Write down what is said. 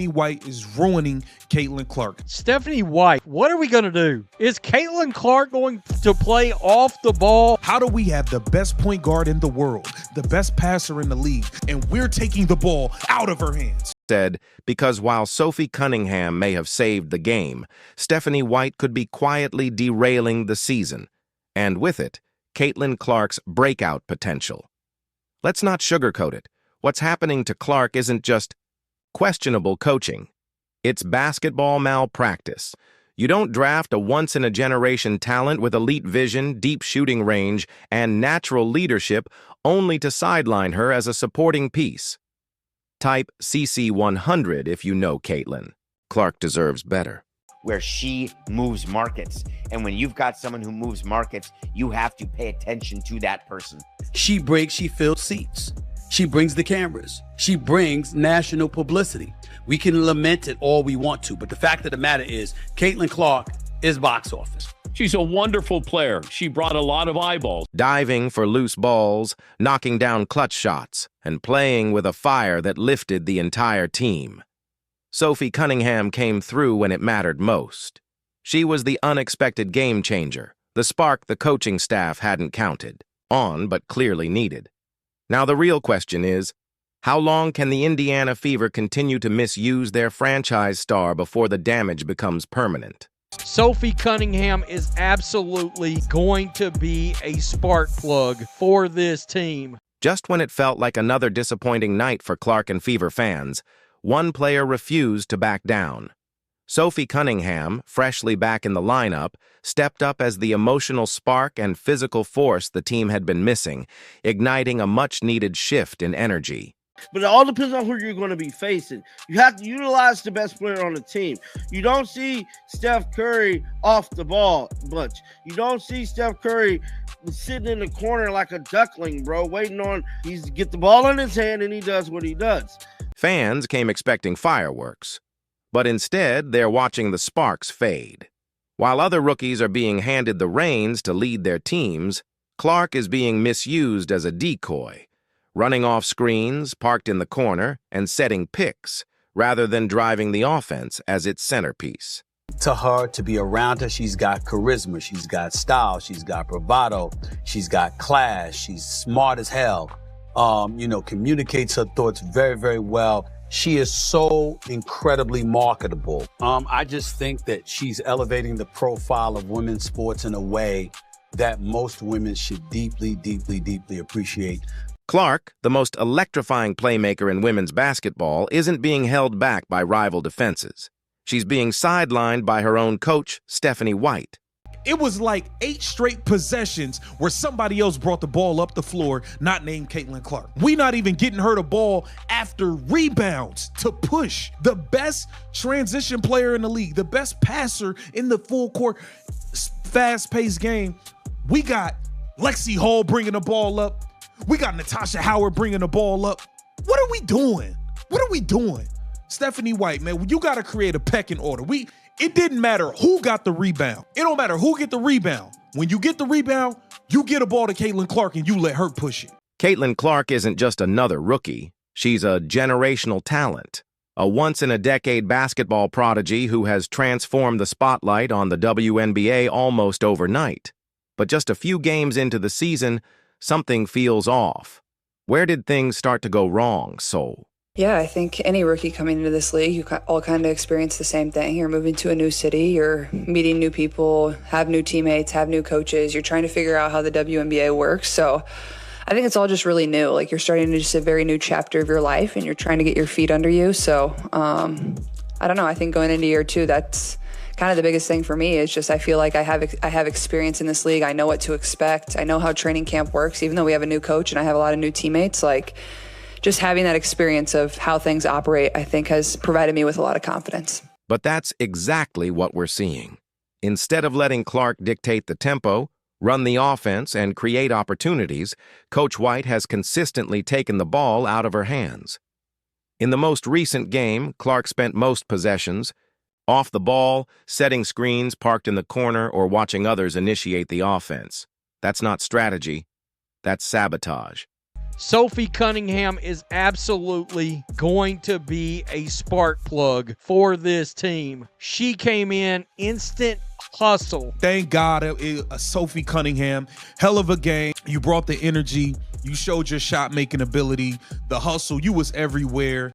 White is ruining Caitlin Clark. Stephanie White, what are we going to do? Is Caitlin Clark going to play off the ball? How do we have the best point guard in the world, the best passer in the league, and we're taking the ball out of her hands? Said, because while Sophie Cunningham may have saved the game, Stephanie White could be quietly derailing the season, and with it, Caitlin Clark's breakout potential. Let's not sugarcoat it. What's happening to Clark isn't just questionable coaching. It's basketball malpractice. You don't draft a once-in-a-generation talent with elite vision, deep shooting range, and natural leadership only to sideline her as a supporting piece. Type CC 100 if you know Caitlin. Clark deserves better. Where she moves markets. And when you've got someone who moves markets, you have to pay attention to that person. She breaks, she fills seats. She brings the cameras. She brings national publicity. We can lament it all we want to, but the fact of the matter is, Caitlin Clark is box office. She's a wonderful player. She brought a lot of eyeballs. Diving for loose balls, knocking down clutch shots, and playing with a fire that lifted the entire team. Sophie Cunningham came through when it mattered most. She was the unexpected game changer, the spark the coaching staff hadn't counted on but clearly needed. Now the real question is, how long can the Indiana Fever continue to misuse their franchise star before the damage becomes permanent? Sophie Cunningham is absolutely going to be a spark plug for this team. Just when it felt like another disappointing night for Clark and Fever fans, one player refused to back down. Sophie Cunningham, freshly back in the lineup, stepped up as the emotional spark and physical force the team had been missing, igniting a much-needed shift in energy. But it all depends on who you're going to be facing. You have to utilize the best player on the team. You don't see Steph Curry off the ball much. You don't see Steph Curry sitting in the corner like a duckling, bro, waiting on he's to get the ball in his hand, and he does what he does. Fans came expecting fireworks, but instead they're watching the sparks fade. While other rookies are being handed the reins to lead their teams, Clark is being misused as a decoy, running off screens, parked in the corner, and setting picks, rather than driving the offense as its centerpiece. To her, to be around her, she's got charisma, she's got style, she's got bravado, she's got class, she's smart as hell, communicates her thoughts very, very well. She is so incredibly marketable. I just think that she's elevating the profile of women's sports in a way that most women should deeply, deeply, deeply appreciate. Clark, the most electrifying playmaker in women's basketball, isn't being held back by rival defenses. She's being sidelined by her own coach, Stephanie White. It was like 8 straight possessions where somebody else brought the ball up the floor, not named Caitlin Clark. We not even getting her the ball after rebounds to push. The best transition player in the league, the best passer in the full court, fast-paced game. We got Lexi Hall bringing the ball up. We got Natasha Howard bringing the ball up. What are we doing? What are we doing? Stephanie White, man, you got to create a pecking order. It didn't matter who got the rebound. It don't matter who get the rebound. When you get the rebound, you get a ball to Caitlin Clark and you let her push it. Caitlin Clark isn't just another rookie. She's a generational talent, a once-in-a-decade basketball prodigy who has transformed the spotlight on the WNBA almost overnight. But just a few games into the season, something feels off. Where did things start to go wrong, Sol? Yeah, I think any rookie coming into this league, you all kind of experience the same thing. You're moving to a new city, you're meeting new people, have new teammates, have new coaches. You're trying to figure out how the WNBA works. So I think it's all just really new. Like, you're starting to just a very new chapter of your life and you're trying to get your feet under you. So I don't know. I think going into year 2, that's kind of the biggest thing for me is just I feel like I have experience in this league. I know what to expect. I know how training camp works, even though we have a new coach and I have a lot of new teammates. Like, just having that experience of how things operate, I think, has provided me with a lot of confidence. But that's exactly what we're seeing. Instead of letting Clark dictate the tempo, run the offense, and create opportunities, Coach White has consistently taken the ball out of her hands. In the most recent game, Clark spent most possessions off the ball, setting screens parked in the corner, or watching others initiate the offense. That's not strategy. That's sabotage. Sophie Cunningham is absolutely going to be a spark plug for this team. She came in instant hustle. Thank God, Sophie Cunningham, hell of a game. You brought the energy. You showed your shot making ability, the hustle. You was everywhere.